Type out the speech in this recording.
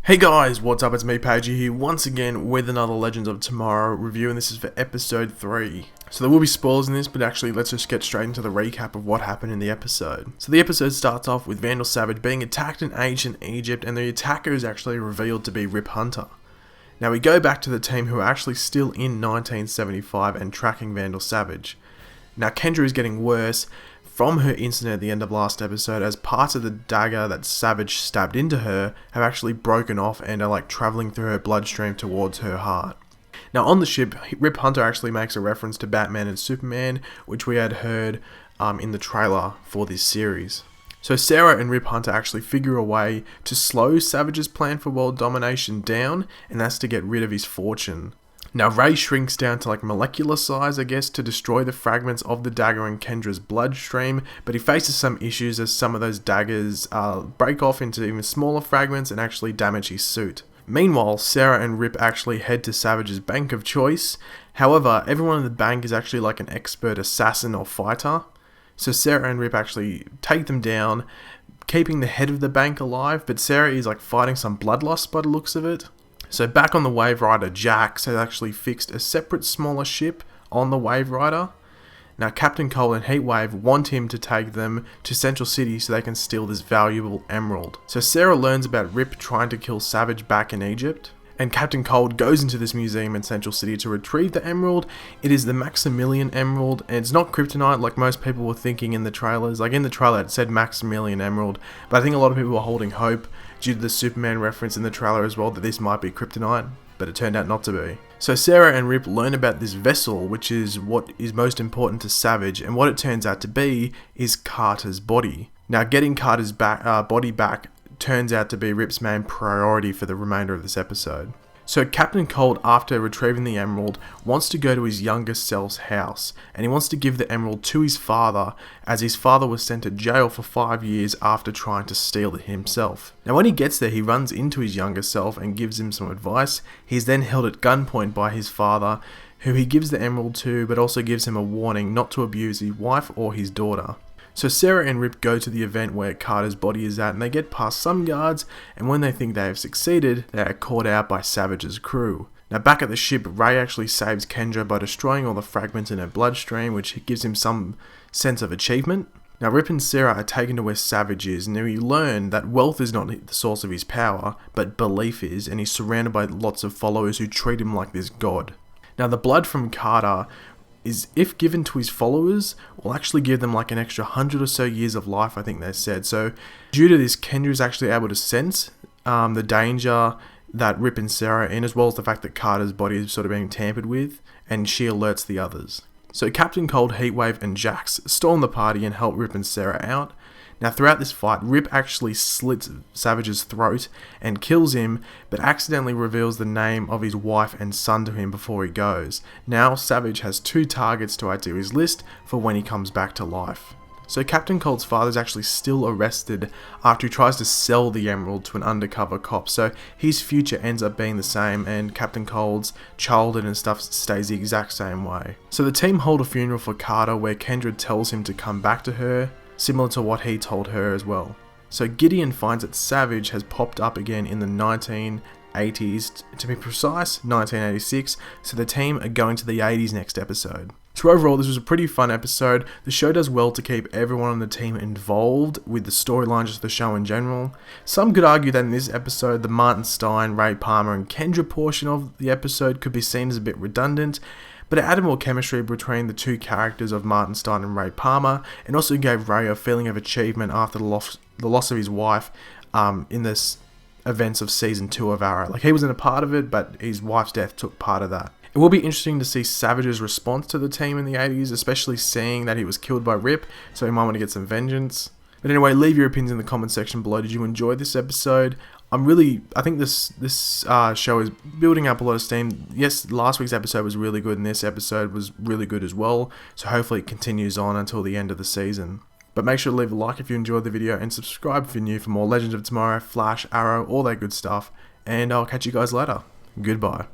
Hey guys, what's up? It's me, Pagey here, once again with another Legends of Tomorrow review, and this is for episode 3. So there will be spoilers in this, but actually let's just get straight into the recap of what happened in the episode. So the episode starts off with Vandal Savage being attacked in ancient Egypt, and the attacker is actually revealed to be Rip Hunter. Now we go back to the team who are actually still in 1975 and tracking Vandal Savage. Now Kendra is getting worse from her incident at the end of last episode, as parts of the dagger that Savage stabbed into her have actually broken off and are like travelling through her bloodstream towards her heart. Now on the ship, Rip Hunter actually makes a reference to Batman and Superman, which we had heard in the trailer for this series. So Sarah and Rip Hunter actually figure a way to slow Savage's plan for world domination down, and that's to get rid of his fortune. Now Ray shrinks down to like molecular size, I guess, to destroy the fragments of the dagger in Kendra's bloodstream, but he faces some issues as some of those daggers break off into even smaller fragments and actually damage his suit. Meanwhile, Sarah and Rip actually head to Savage's bank of choice. However, everyone in the bank is actually like an expert assassin or fighter. So Sarah and Rip actually take them down, keeping the head of the bank alive, but Sarah is like fighting some bloodlust by the looks of it. So back on the Wave Rider, Jax has actually fixed a separate smaller ship on the Wave Rider. Now Captain Cold and Heatwave want him to take them to Central City so they can steal this valuable emerald. So Sarah learns about Rip trying to kill Savage back in Egypt, and Captain Cold goes into this museum in Central City to retrieve the emerald. It is the Maximilian Emerald, and it's not kryptonite like most people were thinking in the trailers. Like in the trailer it said Maximilian Emerald, but I think a lot of people were holding hope due to the Superman reference in the trailer as well that this might be kryptonite, but it turned out not to be. So Sarah and Rip learn about this vessel, which is what is most important to Savage, and what it turns out to be is Carter's body. Now getting Carter's body back turns out to be Rip's main priority for the remainder of this episode. So Captain Cold, after retrieving the emerald, wants to go to his younger self's house, and he wants to give the emerald to his father, as his father was sent to jail for 5 years after trying to steal it himself. Now when he gets there, he runs into his younger self and gives him some advice. He's then held at gunpoint by his father, who he gives the emerald to, but also gives him a warning not to abuse his wife or his daughter. So Sarah and Rip go to the event where Carter's body is at, and they get past some guards, and when they think they have succeeded, they are caught out by Savage's crew. Now back at the ship, Ray actually saves Kendra by destroying all the fragments in her bloodstream, which gives him some sense of achievement. Now Rip and Sarah are taken to where Savage is, and we learn that wealth is not the source of his power, but belief is, and he's surrounded by lots of followers who treat him like this god. Now the blood from Carter is, if given to his followers, will actually give them like an extra 100 or so years of life, I think they said. So due to this, Kendra is actually able to sense the danger that Rip and Sarah are in, as well as the fact that Carter's body is sort of being tampered with, and she alerts the others. So Captain Cold, Heatwave and Jax storm the party and help Rip and Sarah out. Now throughout this fight, Rip actually slits Savage's throat and kills him, but accidentally reveals the name of his wife and son to him before he goes. Now Savage has 2 targets to add to his list for when he comes back to life. So Captain Cold's father is actually still arrested after he tries to sell the emerald to an undercover cop, so his future ends up being the same, and Captain Cold's childhood and stuff stays the exact same way. So the team hold a funeral for Carter where Kendra tells him to come back to her, similar to what he told her as well. So Gideon finds that Savage has popped up again in the 1980s, to be precise, 1986, so the team are going to the 80s next episode. So overall, this was a pretty fun episode. The show does well to keep everyone on the team involved with the storyline, just the show in general. Some could argue that in this episode, the Martin Stein, Ray Palmer and Kendra portion of the episode could be seen as a bit redundant, but it added more chemistry between the 2 characters of Martin Stein and Ray Palmer, and also gave Ray a feeling of achievement after the loss of his wife in this events of season 2 of Arrow. Like, he wasn't a part of it, but his wife's death took part of that. It will be interesting to see Savage's response to the team in the 80s, especially seeing that he was killed by Rip, so he might want to get some vengeance. But anyway, leave your opinions in the comment section below. Did you enjoy this episode? I think this show is building up a lot of steam. Yes, last week's episode was really good, and this episode was really good as well. So hopefully it continues on until the end of the season. But make sure to leave a like if you enjoyed the video, and subscribe if you're new for more Legends of Tomorrow, Flash, Arrow, all that good stuff. And I'll catch you guys later. Goodbye.